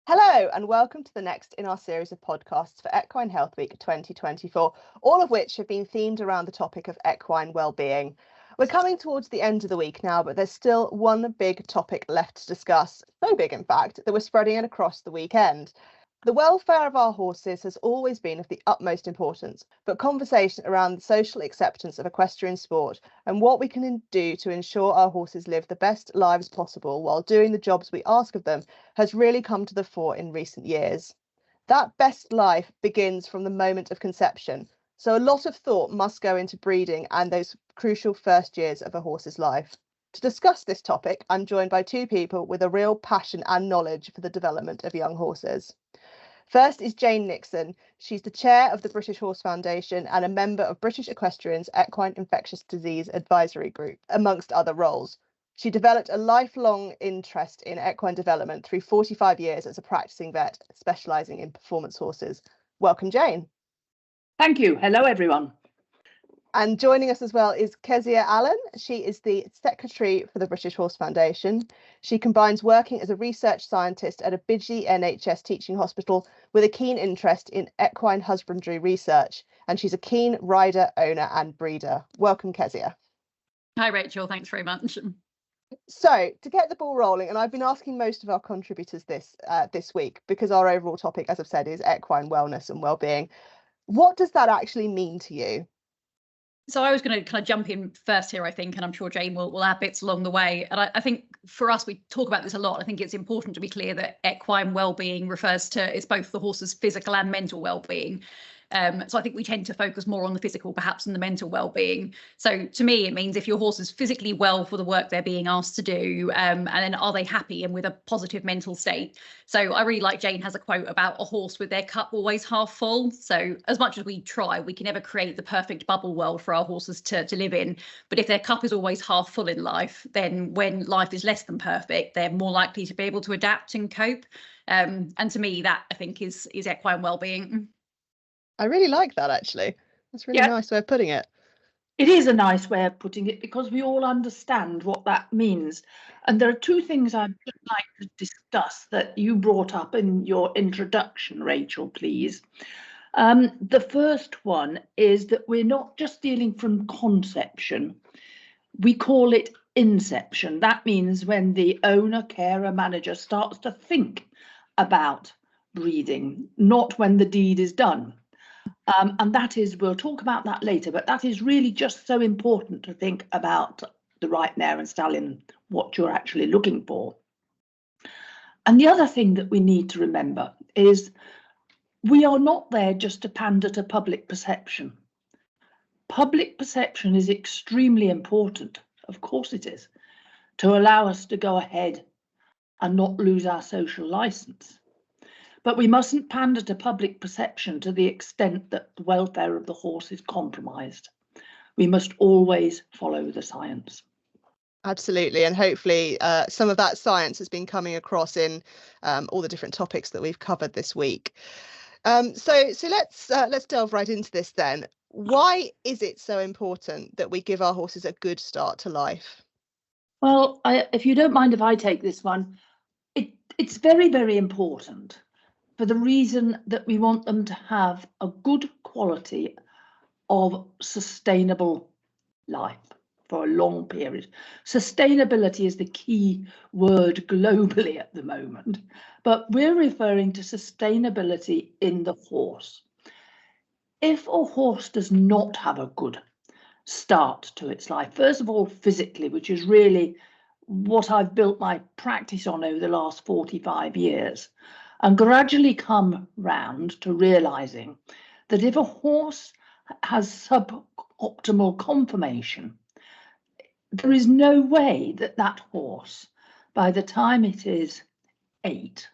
Hello and welcome to the next in our series of podcasts for Equine Health Week 2024, all of which have been themed around the topic of equine well-being. We're coming towards the end of the week now, but there's still one big topic left to discuss, so big in fact that we're spreading it across the weekend. The welfare of our horses has always been of the utmost importance, but conversation around the social acceptance of equestrian sport and what we can do to ensure our horses live the best lives possible while doing the jobs we ask of them has really come to the fore in recent years. That best life begins from the moment of conception, so a lot of thought must go into breeding and those crucial first years of a horse's life. To discuss this topic, I'm joined by two people with a real passion and knowledge for the development of young horses. First is Jane Nixon. She's the chair of the British Horse Foundation and a member of British Equestrians' Equine Infectious Disease Advisory Group, amongst other roles. She developed a lifelong interest in equine development through 45 years as a practicing vet, specialising in performance horses. Welcome, Jane. Thank you. Hello, everyone. And joining us as well is Kezia Allen. She is the secretary for the British Horse Foundation. She combines working as a research scientist at a busy NHS teaching hospital with a keen interest in equine husbandry research. And she's a keen rider, owner and breeder. Welcome, Kezia. Hi, Rachel. Thanks very much. So to get the ball rolling, and I've been asking most of our contributors this week because our overall topic, as I've said, is equine wellness and well-being. What does that actually mean to you? So I was going to kind of jump in first here, I think, and I'm sure Jane will add bits along the way. And I think for us, we talk about this a lot. I think it's important to be clear that equine well-being refers to it's both the horse's physical and mental well-being. So I think we tend to focus more on the physical, perhaps, than the mental well-being. So to me, it means if your horse is physically well for the work they're being asked to do, and then are they happy and with a positive mental state? So I really like Jane has a quote about a horse with their cup always half full. So as much as we try, we can never create the perfect bubble world for our horses to live in. But if their cup is always half full in life, then when life is less than perfect, they're more likely to be able to adapt and cope. And to me, that I think is equine well-being. I really like that, actually. That's a really nice way of putting it. It is a nice way of putting it because we all understand what that means. And there are two things I'd like to discuss that you brought up in your introduction, Rachel, please. The first one is that we're not just dealing from conception. We call it inception. That means when the owner, carer, manager starts to think about breeding, not when the deed is done. And that is, we'll talk about that later, but that is really just so important to think about the right mare and stallion, what you're actually looking for. And the other thing that we need to remember is we are not there just to pander to public perception. Public perception is extremely important, of course it is, to allow us to go ahead and not lose our social license. But we mustn't pander to public perception to the extent that the welfare of the horse is compromised. We must always follow the science. Absolutely, and hopefully some of that science has been coming across in all the different topics that we've covered this week. So let's delve right into this then. Why is it so important that we give our horses a good start to life? Well, if you don't mind if I take this one, it's very, very important. For the reason that we want them to have a good quality of sustainable life for a long period. Sustainability is the key word globally at the moment, but we're referring to sustainability in the horse. If a horse does not have a good start to its life, first of all, physically, which is really what I've built my practice on over the last 45 years, and gradually come round to realizing that if a horse has suboptimal conformation, there is no way that that horse, by the time it is 8,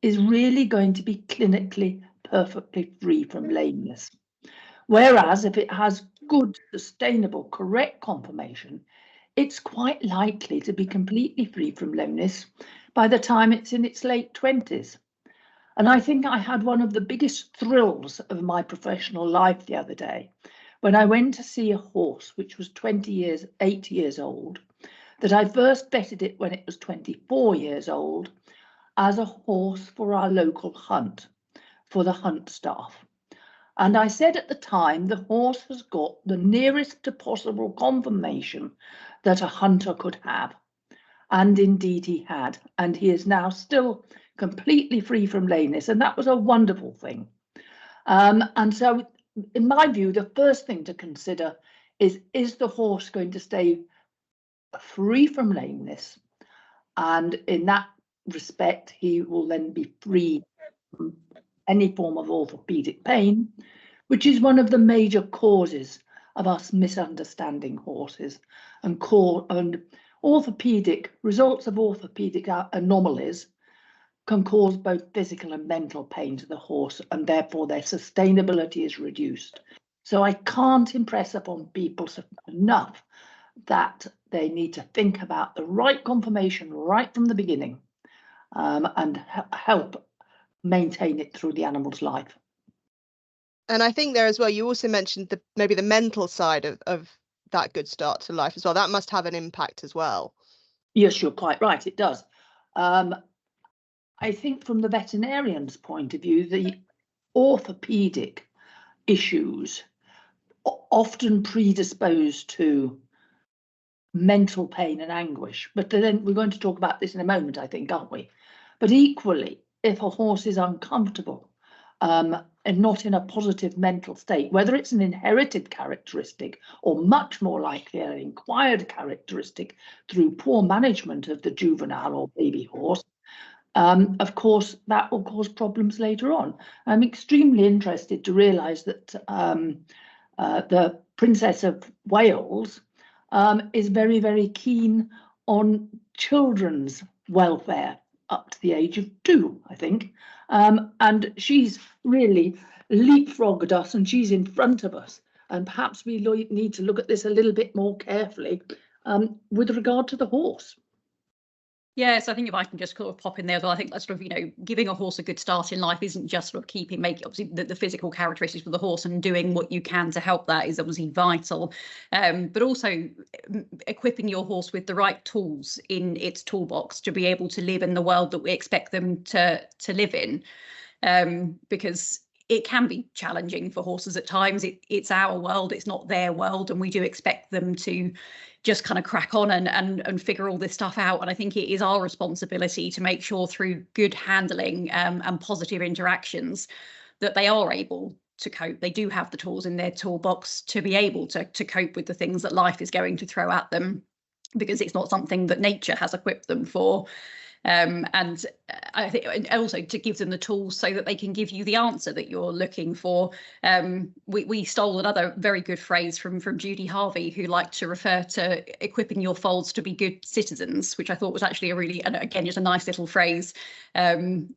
is really going to be clinically perfectly free from lameness. Whereas if it has good, sustainable, correct conformation, it's quite likely to be completely free from lameness by the time it's in its late 20s. And I think I had one of the biggest thrills of my professional life the other day when I went to see a horse which was 8 years old, that I first vetted it when it was 24 years old, as a horse for our local hunt, for the hunt staff. And I said at the time, the horse has got the nearest to possible confirmation that a hunter could have. And indeed he had. And he is now still completely free from lameness. And that was a wonderful thing. And so, in my view, the first thing to consider is the horse going to stay free from lameness? And in that respect, he will then be free from any form of orthopedic pain, which is one of the major causes of us misunderstanding horses, and orthopedic results of orthopedic anomalies can cause both physical and mental pain to the horse, and therefore their sustainability is reduced. So I can't impress upon people enough that they need to think about the right confirmation right from the beginning, and help maintain it through the animal's life. And I think there as well, you also mentioned maybe the mental side of that good start to life as well. That must have an impact as well. Yes, you're quite right, it does. I think from the veterinarian's point of view, the orthopedic issues often predispose to mental pain and anguish. But then we're going to talk about this in a moment, I think, aren't we? But equally, if a horse is uncomfortable and not in a positive mental state, whether it's an inherited characteristic or much more likely an acquired characteristic through poor management of the juvenile or baby horse, of course, that will cause problems later on. I'm extremely interested to realise that the Princess of Wales is very, very keen on children's welfare up to the age of 2, I think. And she's really leapfrogged us, and she's in front of us. And perhaps we need to look at this a little bit more carefully with regard to the horse. Yes, I think if I can just sort of pop in there as well, I think that sort of, giving a horse a good start in life isn't just sort of making obviously the physical characteristics of the horse, and doing what you can to help that is obviously vital. But also equipping your horse with the right tools in its toolbox to be able to live in the world that we expect them to live in. Because it can be challenging for horses at times. It's our world, it's not their world, and we do expect them to just kind of crack on and figure all this stuff out. And I think it is our responsibility to make sure through good handling and positive interactions that they are able to cope. They do have the tools in their toolbox to be able to cope with the things that life is going to throw at them, because it's not something that nature has equipped them for. And I think, and also to give them the tools so that they can give you the answer that you're looking for. We stole another very good phrase from Judy Harvey, who liked to refer to equipping your foals to be good citizens, which I thought was actually a really, and again, just a nice little phrase. And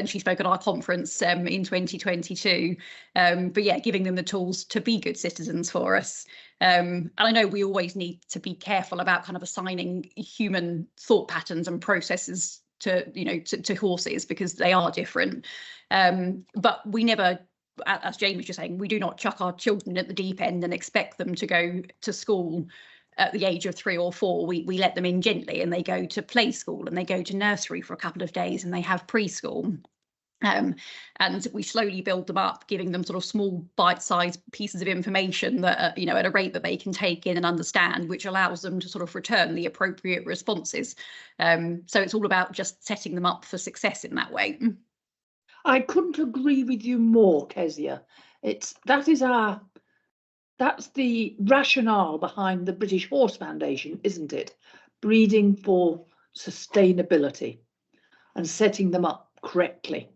she spoke at our conference in 2022. But yeah, giving them the tools to be good citizens for us. And I know we always need to be careful about kind of assigning human thought patterns and processes to horses, because they are different. But we never, as Jane was just saying, we do not chuck our children at the deep end and expect them to go to school at the age of 3 or 4. We let them in gently, and they go to play school, and they go to nursery for a couple of days, and they have preschool. And we slowly build them up, giving them sort of small bite-sized pieces of information that, at a rate that they can take in and understand, which allows them to sort of return the appropriate responses. So it's all about just setting them up for success in that way. I couldn't agree with you more, Kezia. That's the rationale behind the British Horse Foundation, isn't it? Breeding for sustainability and setting them up correctly.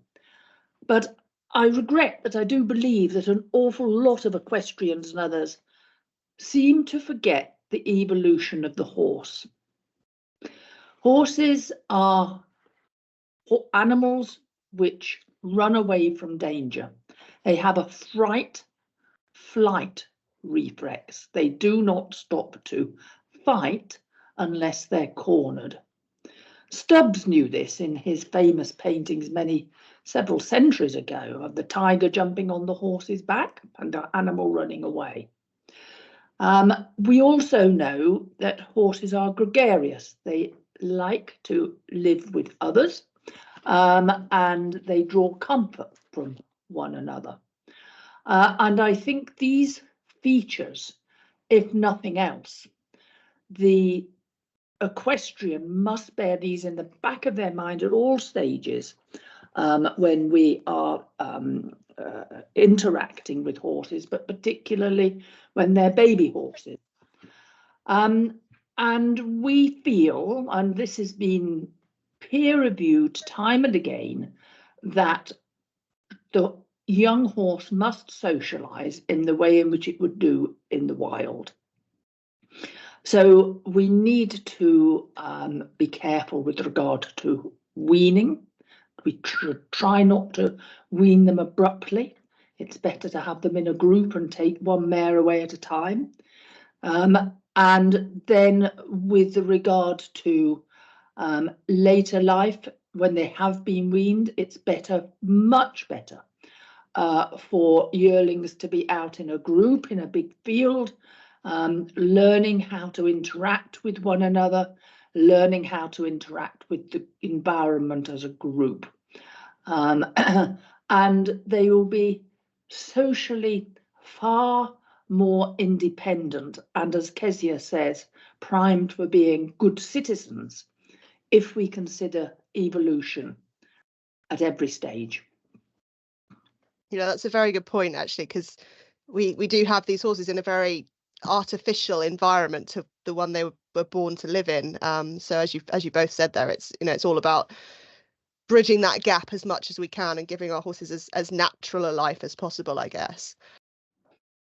But I regret that I do believe that an awful lot of equestrians and others seem to forget the evolution of the horse. Horses are animals which run away from danger. They have a flight reflex. They do not stop to fight unless they're cornered. Stubbs knew this in his famous paintings several centuries ago, of the tiger jumping on the horse's back and the animal running away. We also know that horses are gregarious. They like to live with others, and they draw comfort from one another. And I think these features, if nothing else, the equestrian must bear these in the back of their mind at all stages when we are interacting with horses, but particularly when they're baby horses. And we feel, and this has been peer reviewed time and again, that the young horse must socialize in the way in which it would do in the wild. So we need to be careful with regard to weaning. We try not to wean them abruptly. It's better to have them in a group and take one mare away at a time. And then with regard to later life, when they have been weaned, it's better, much better, for yearlings to be out in a group, in a big field, learning how to interact with one another, learning how to interact with the environment as a group. And they will be socially far more independent and, as Kezia says, primed for being good citizens if we consider evolution at every stage. That's a very good point, actually, because we do have these horses in a very artificial environment to the one they were born to live in. So as you both said there, it's all about bridging that gap as much as we can and giving our horses as natural a life as possible, I guess.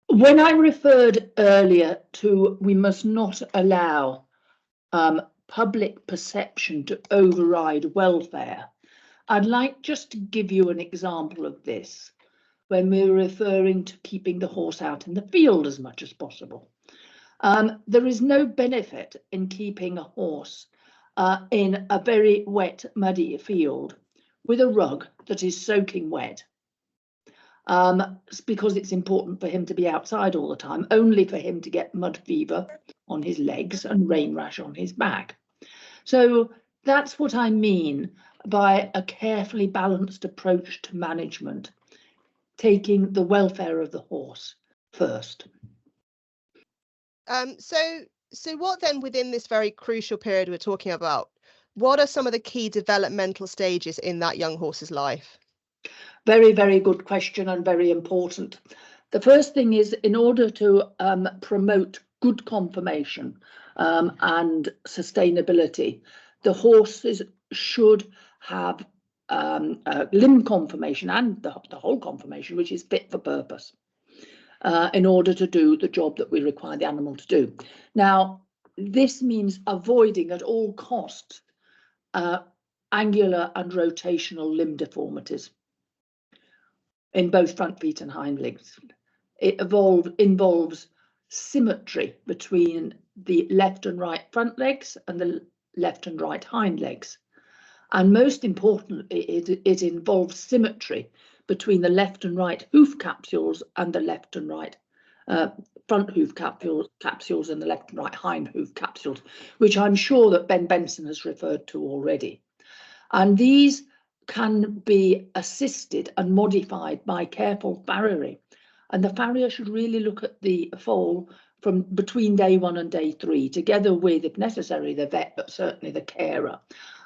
When I referred earlier to we must not allow public perception to override welfare, I'd like just to give you an example of this when we're referring to keeping the horse out in the field as much as possible. There is no benefit in keeping a horse in a very wet, muddy field with a rug that is soaking wet, because it's important for him to be outside all the time, only for him to get mud fever on his legs and rain rash on his back. So that's what I mean by a carefully balanced approach to management, taking the welfare of the horse first. So what then, within this very crucial period we're talking about, what are some of the key developmental stages in that young horse's life? Very, very good question and very important. The first thing is, in order to promote good conformation and sustainability, the horses should have limb conformation and the whole conformation, which is fit for purpose, in order to do the job that we require the animal to do. Now, this means avoiding at all costs angular and rotational limb deformities in both front feet and hind legs. It involves symmetry between the left and right front legs and the left and right hind legs. And most importantly, it involves symmetry between the left and right hoof capsules and the left and right front hoof capsules and the left and right hind hoof capsules, which I'm sure that Ben Benson has referred to already. And these can be assisted and modified by careful farriery. And the farrier should really look at the foal from between day 1 and day 3, together with, if necessary, the vet, but certainly the carer.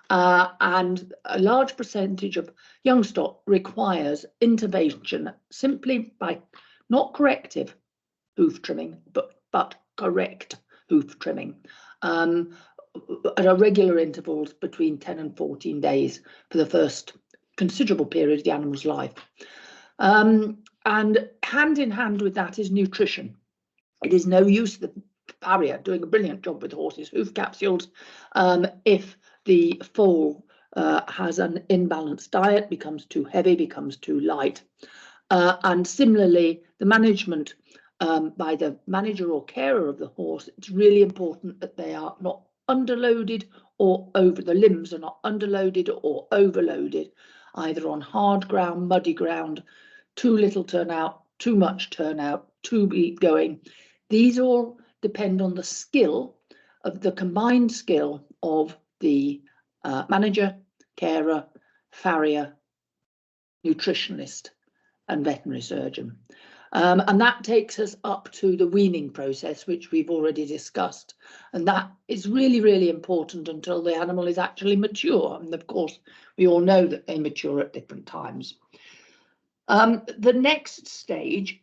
And a large percentage of young stock requires intervention simply by not corrective hoof trimming, but correct hoof trimming at regular intervals between 10 and 14 days for the first considerable period of the animal's life. And hand in hand with that is nutrition. It is no use the farrier doing a brilliant job with horses' hoof capsules if the foal has an imbalanced diet, becomes too heavy, becomes too light. And similarly, the management by the manager or carer of the horse, it's really important that they are not underloaded or the limbs are not underloaded or overloaded, either on hard ground, muddy ground, too little turnout, too much turnout, too beat going. These all depend on the skill of the combined skill of the manager, carer, farrier, nutritionist and veterinary surgeon. And that takes us up to the weaning process, which we've already discussed. And that is really, really important until the animal is actually mature. And of course, we all know that they mature at different times. The next stage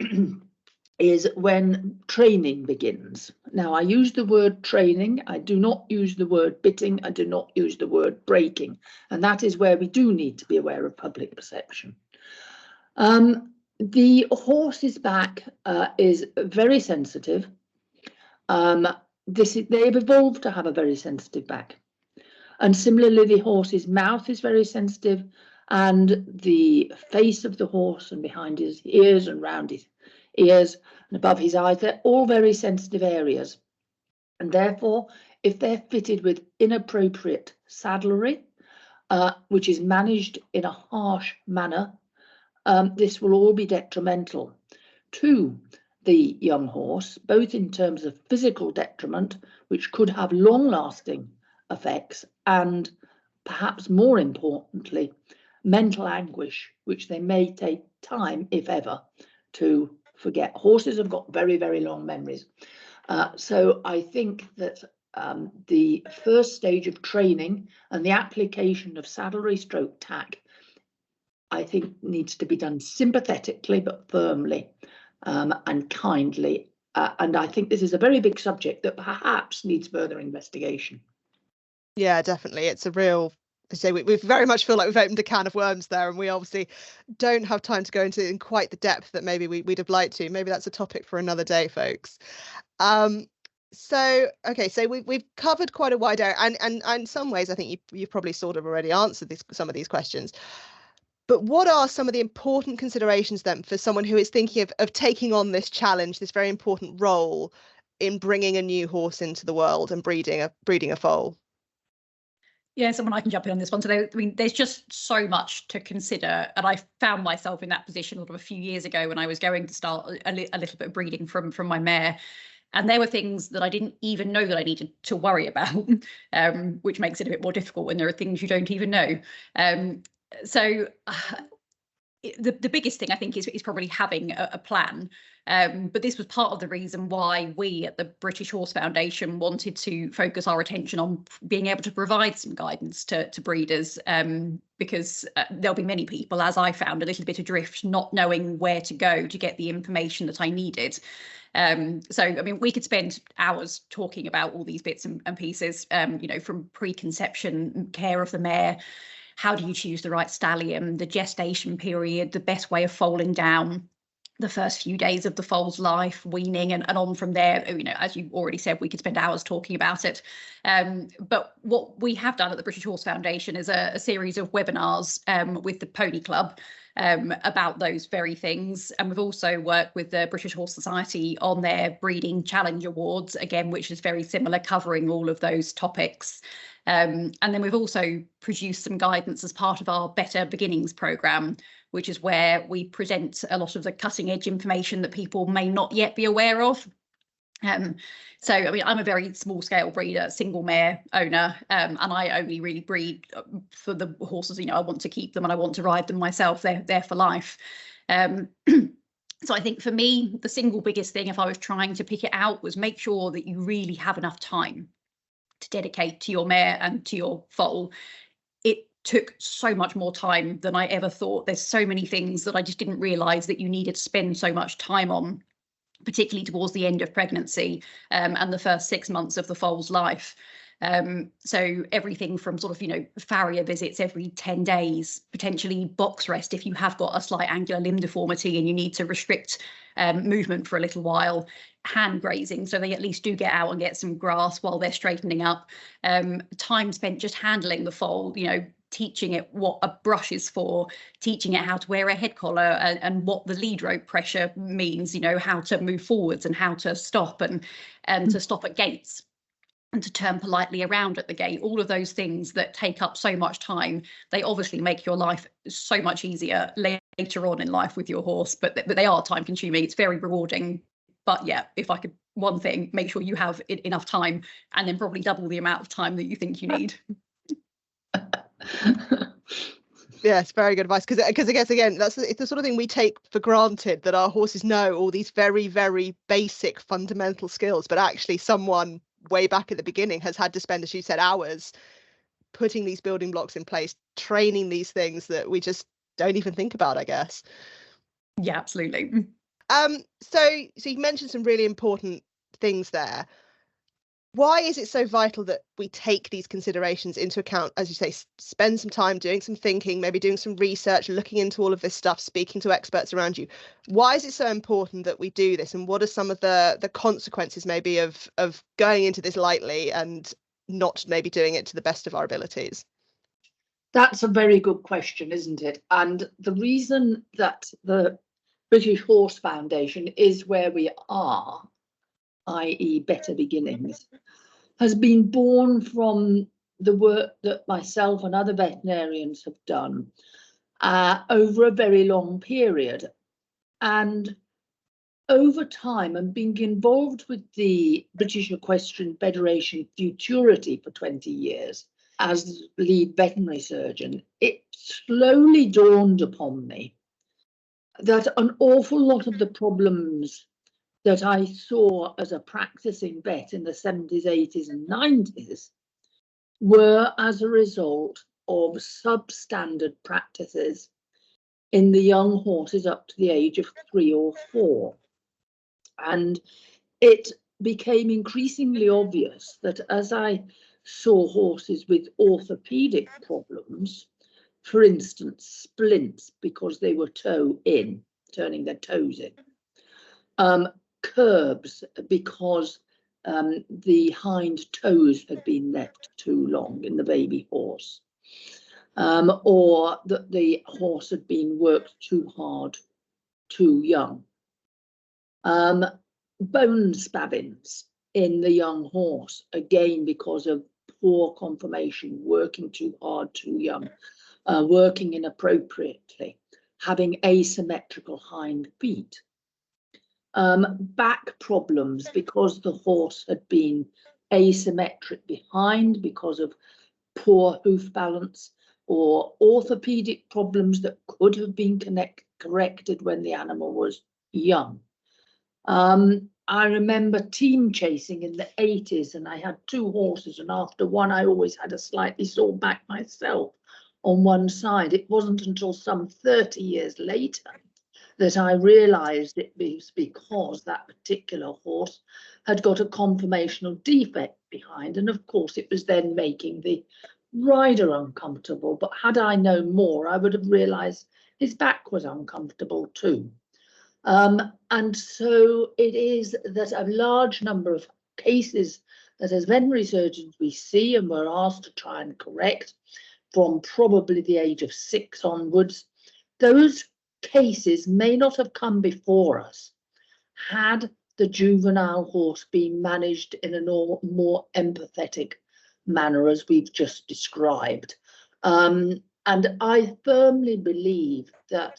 is when training begins. Now, I use the word training. I do not use the word bitting. I do not use the word breaking. And that is where we do need to be aware of public perception. The horse's back is very sensitive. They've evolved to have a very sensitive back. And similarly, the horse's mouth is very sensitive, and the face of the horse and behind his ears and round his ears and above his eyes, they're all very sensitive areas. And therefore, if they're fitted with inappropriate saddlery, which is managed in a harsh manner, this will all be detrimental to the young horse, both in terms of physical detriment, which could have long-lasting effects, and perhaps more importantly, mental anguish, which they may take time, if ever, to forget. Horses have got very, very long memories. So I think that the first stage of training and the application of saddlery stroke tack, I think, needs to be done sympathetically but firmly and kindly. And I think this is a very big subject that perhaps needs further investigation. Yeah, definitely. It's a real, I say, we very much feel like we've opened a can of worms there, and we obviously don't have time to go into in quite the depth that maybe we'd have liked to. Maybe that's a topic for another day, folks. So we've covered quite a wide area, and in some ways I think you've probably sort of already answered some of these questions. But what are some of the important considerations then for someone who is thinking of taking on this challenge, this very important role in bringing a new horse into the world and breeding a foal? Yeah, someone I can jump in on this one. So there's just so much to consider, and I found myself in that position sort of a few years ago when I was going to start a little bit of breeding from my mare, and there were things that I didn't even know that I needed to worry about, which makes it a bit more difficult when there are things you don't even know. The biggest thing I think is probably having a plan. But this was part of the reason why we at the British Horse Foundation wanted to focus our attention on being able to provide some guidance to breeders, because there'll be many people, as I found, a little bit adrift, not knowing where to go to get the information that I needed. So, I mean, we could spend hours talking about all these bits and pieces, from preconception, care of the mare, how do you choose the right stallion, the gestation period, the best way of foaling down, the first few days of the foal's life, weaning, and on from there. As you already said, we could spend hours talking about it. But what we have done at the British Horse Foundation is a series of webinars with the Pony Club about those very things. And we've also worked with the British Horse Society on their Breeding Challenge Awards, again, which is very similar, covering all of those topics. And then we've also produced some guidance as part of our Better Beginnings programme, which is where we present a lot of the cutting edge information that people may not yet be aware of. So, I mean, I'm a very small scale breeder, single mare owner, and I only really breed for the horses, I want to keep them and I want to ride them myself. They're there for life. So I think for me, the single biggest thing, if I was trying to pick it out, was make sure that you really have enough time to dedicate to your mare and to your foal. It took so much more time than I ever thought. There's so many things that I just didn't realise that you needed to spend so much time on, particularly towards the end of pregnancy and the first 6 months of the foal's life. So everything from sort of, farrier visits every 10 days, potentially box rest if you have got a slight angular limb deformity and you need to restrict movement for a little while, hand grazing so they at least do get out and get some grass while they're straightening up, time spent just handling the foal, teaching it what a brush is for, teaching it how to wear a head collar and what the lead rope pressure means, how to move forwards and how to stop and to stop at gates and to turn politely around at the gate. All of those things that take up so much time, they obviously make your life so much easier later on in life with your horse, but they are time consuming. It's very rewarding. But yeah, if I could, one thing, make sure you have enough time, and then probably double the amount of time that you think you need. Yes, very good advice. Because I guess, again, it's the sort of thing we take for granted, that our horses know all these very, very basic fundamental skills, but actually someone way back at the beginning has had to spend, as you said, hours putting these building blocks in place, training these things that we just don't even think about, I guess. Yeah, absolutely. So you mentioned some really important things there. Why is it so vital that we take these considerations into account, as you say, spend some time doing some thinking, maybe doing some research, looking into all of this stuff, speaking to experts around you? Why is it so important that we do this, and what are some of the consequences maybe of going into this lightly and not maybe doing it to the best of our abilities? That's a very good question, isn't it? And the reason that the British Horse Foundation is where we are, i.e. Better Beginnings, has been born from the work that myself and other veterinarians have done over a very long period. And over time, and being involved with the British Equestrian Federation Futurity for 20 years as lead veterinary surgeon, it slowly dawned upon me that an awful lot of the problems that I saw as a practicing vet in the 70s, 80s and 90s were as a result of substandard practices in the young horses up to the age of 3 or 4. And it became increasingly obvious that as I saw horses with orthopedic problems, for instance, splints because they were turning their toes in, curbs because the hind toes had been left too long in the baby horse, or that the horse had been worked too hard, too young. Bone spavins in the young horse, again because of poor conformation, working too hard, too young, working inappropriately, having asymmetrical hind feet. Back problems because the horse had been asymmetric behind because of poor hoof balance, or orthopedic problems that could have been corrected when the animal was young. I remember team chasing in the 80s, and I had 2 horses, and after one I always had a slightly sore back myself on one side. It wasn't until some 30 years later that I realized it was because that particular horse had got a conformational defect behind, and of course it was then making the rider uncomfortable. But had I known more, I would have realized his back was uncomfortable too. And so it is that a large number of cases that as veterinary surgeons we see and we're asked to try and correct from probably the age of 6 onwards, those cases may not have come before us had the juvenile horse been managed in a more empathetic manner, as we've just described. And I firmly believe that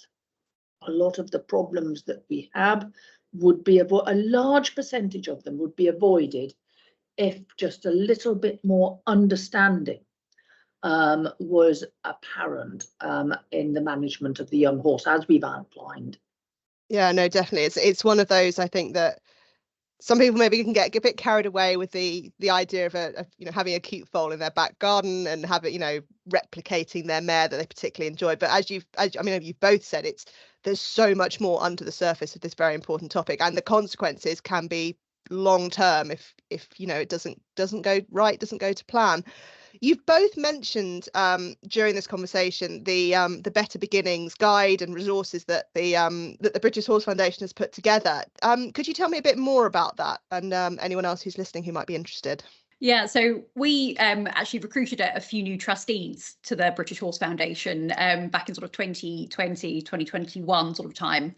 a lot of the problems that we have would be a large percentage of them would be avoided if just a little bit more understanding was apparent in the management of the young horse, as we've outlined. Yeah, no, definitely. It's one of those, I think, that some people maybe can get a bit carried away with the idea of having a cute foal in their back garden and replicating their mare that they particularly enjoy. But as you've both said, there's so much more under the surface of this very important topic, and the consequences can be long term if it doesn't go right, doesn't go to plan. You've both mentioned during this conversation the Better Beginnings guide and resources that the British Horse Foundation has put together. Could you tell me a bit more about that, and anyone else who's listening who might be interested? Yeah, so we actually recruited a few new trustees to the British Horse Foundation back in sort of 2020, 2021 sort of time.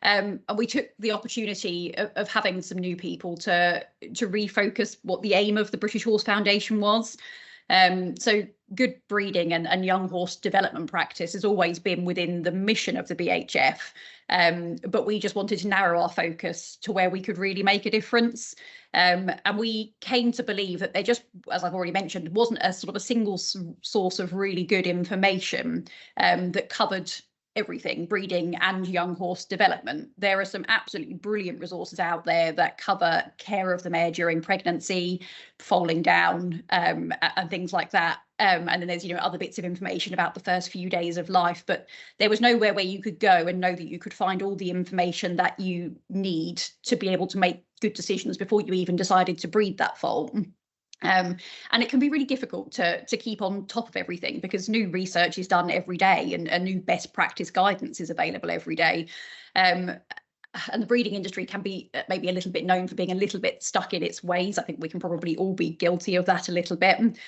And we took the opportunity of having some new people to refocus what the aim of the British Horse Foundation was. So good breeding and young horse development practice has always been within the mission of the BHF, but we just wanted to narrow our focus to where we could really make a difference. And we came to believe that there just, as I've already mentioned, wasn't a sort of a single source of really good information that covered everything, breeding and young horse development. There are some absolutely brilliant resources out there that cover care of the mare during pregnancy, foaling down, and things like that. And then there's, other bits of information about the first few days of life, but there was nowhere where you could go and know that you could find all the information that you need to be able to make good decisions before you even decided to breed that foal. And it can be really difficult to keep on top of everything because new research is done every day and new best practice guidance is available every day. And the breeding industry can be maybe a little bit known for being a little bit stuck in its ways. I think we can probably all be guilty of that a little bit.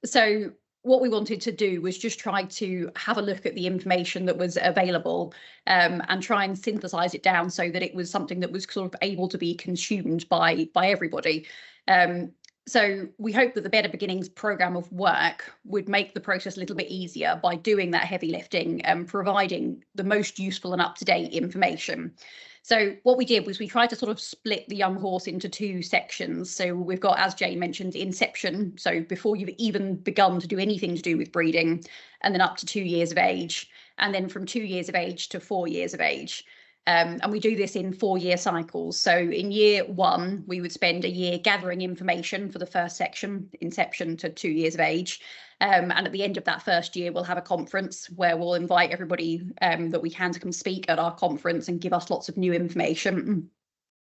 So what we wanted to do was just try to have a look at the information that was available and try and synthesize it down so that it was something that was sort of able to be consumed by everybody. So we hope that the Better Beginnings programme of work would make the process a little bit easier by doing that heavy lifting and providing the most useful and up-to-date information. So what we did was we tried to sort of split the young horse into two sections. So we've got, as Jane mentioned, inception, so before you've even begun to do anything to do with breeding, and then up to 2 years of age, and then from 2 years of age to 4 years of age. And we do this in 4-year cycles. So in year 1, we would spend a year gathering information for the first section, inception to 2 years of age. And at the end of that first year, we'll have a conference where we'll invite everybody that we can to come speak at our conference and give us lots of new information.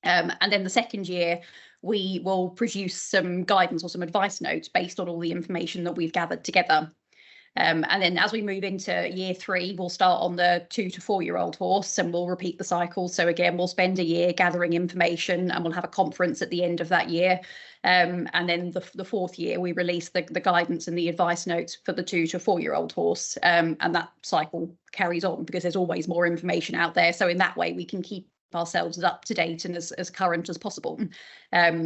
And then the second year, we will produce some guidance or some advice notes based on all the information that we've gathered together. And then as we move into year 3, we'll start on the 2 to 4 year old horse and we'll repeat the cycle. So again, we'll spend a year gathering information and we'll have a conference at the end of that year. And then the 4th year, we release the guidance and the advice notes for the 2 to 4 year old horse. And that cycle carries on because there's always more information out there. So in that way, we can keep ourselves as up to date and as current as possible.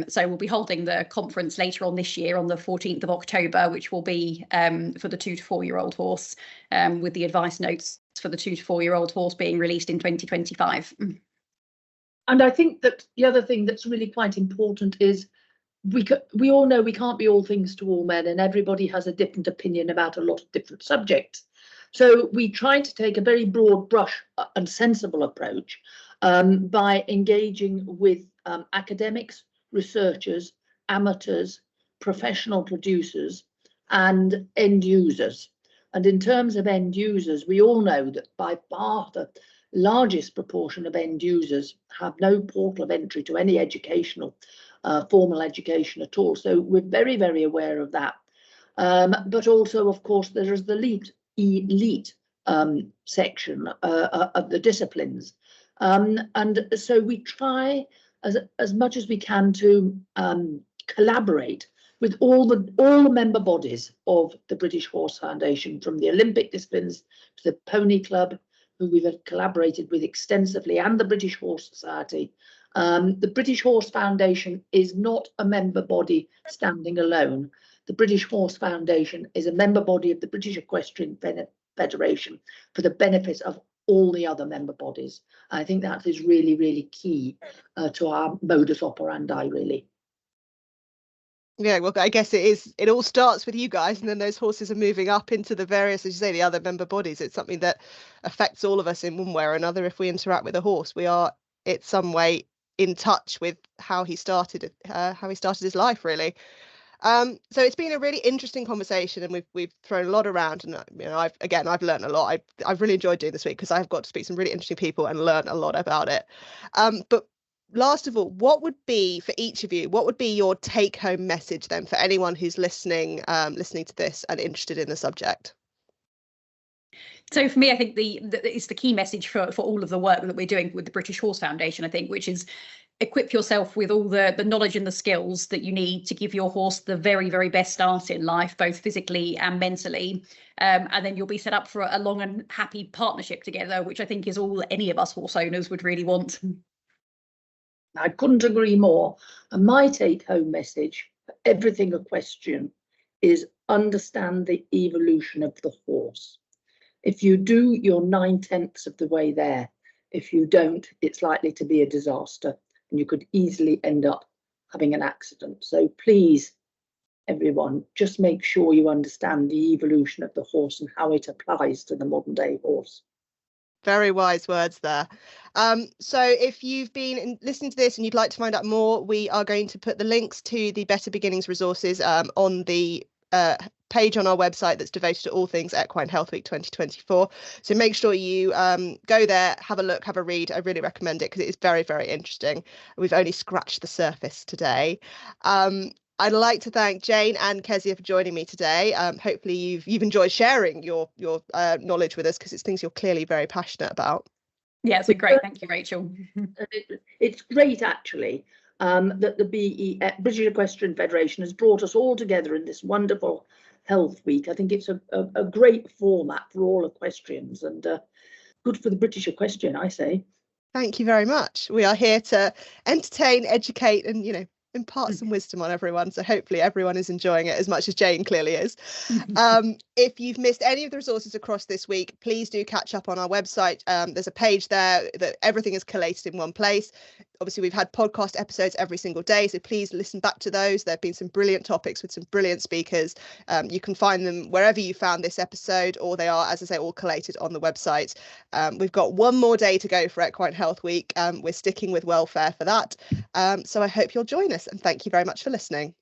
So we'll be holding the conference later on this year on the 14th of October, which will be for the 2 to 4 year old horse, with the advice notes for the 2 to 4 year old horse being released in 2025. And I think that the other thing that's really quite important is we all know we can't be all things to all men, and everybody has a different opinion about a lot of different subjects. So we try to take a very broad brush and sensible approach by engaging with academics, researchers, amateurs, professional producers, and end users. And in terms of end users, we all know that by far the largest proportion of end users have no portal of entry to any educational, formal education at all. So we're very, very aware of that. But also, of course, there is the elite section of the disciplines. And so we try as much as we can to collaborate with all the member bodies of the British Horse Foundation, from the Olympic disciplines to the Pony Club, who we've collaborated with extensively, and the British Horse Society. The British Horse Foundation is not a member body standing alone. The British Horse Foundation is a member body of the British Equestrian Federation for the benefit of all the other member bodies. I think that is really, really key to our modus operandi, really. Yeah, well, I guess it all starts with you guys, and then those horses are moving up into the various, as you say, the other member bodies. It's something that affects all of us in one way or another. If we interact with a horse, we are in some way in touch with how he started his life, really. So it's been a really interesting conversation, and we've thrown a lot around, and I've learned a lot. I've really enjoyed doing this week because I've got to speak to some really interesting people and learn a lot about it. But last of all, what would be, for each of you, what would be your take-home message then for anyone who's listening to this and interested in the subject? So for me, I think it's the key message for all of the work that we're doing with the British Horse Foundation, I think, which is equip yourself with all the knowledge and the skills that you need to give your horse the very, very best start in life, both physically and mentally. And then you'll be set up for a long and happy partnership together, which I think is all any of us horse owners would really want. I couldn't agree more. And my take-home message for everything equestrian is understand the evolution of the horse. If you do, you're 9/10 of the way there. If you don't, it's likely to be a disaster, and you could easily end up having an accident. So please, everyone, just make sure you understand the evolution of the horse and how it applies to the modern day horse. Very wise words there. So if you've been listening to this and you'd like to find out more, we are going to put the links to the Better Beginnings resources on the page on our website that's devoted to all things Equine Health Week 2024. So make sure you go there, have a look, have a read. I really recommend it because it is very, very interesting. We've only scratched the surface today. I'd like to thank Jane and Kezia for joining me today. Hopefully you've enjoyed sharing your knowledge with us, because it's things you're clearly very passionate about. Yeah, it's been great. Thank you, Rachel. It's great, actually, that the British Equestrian Federation has brought us all together in this wonderful Health Week. I think it's a great format for all equestrians, and good for the British equestrian, I say. Thank you very much. We are here to entertain, educate, and impart some wisdom on everyone. So hopefully everyone is enjoying it as much as Jane clearly is. If you've missed any of the resources across this week, please do catch up on our website. There's a page there that everything is collated in one place. Obviously, we've had podcast episodes every single day, so please listen back to those. There have been some brilliant topics with some brilliant speakers. You can find them wherever you found this episode, or they are, as I say, all collated on the website. We've got one more day to go for Equine Health Week. We're sticking with welfare for that. So I hope you'll join us, and thank you very much for listening.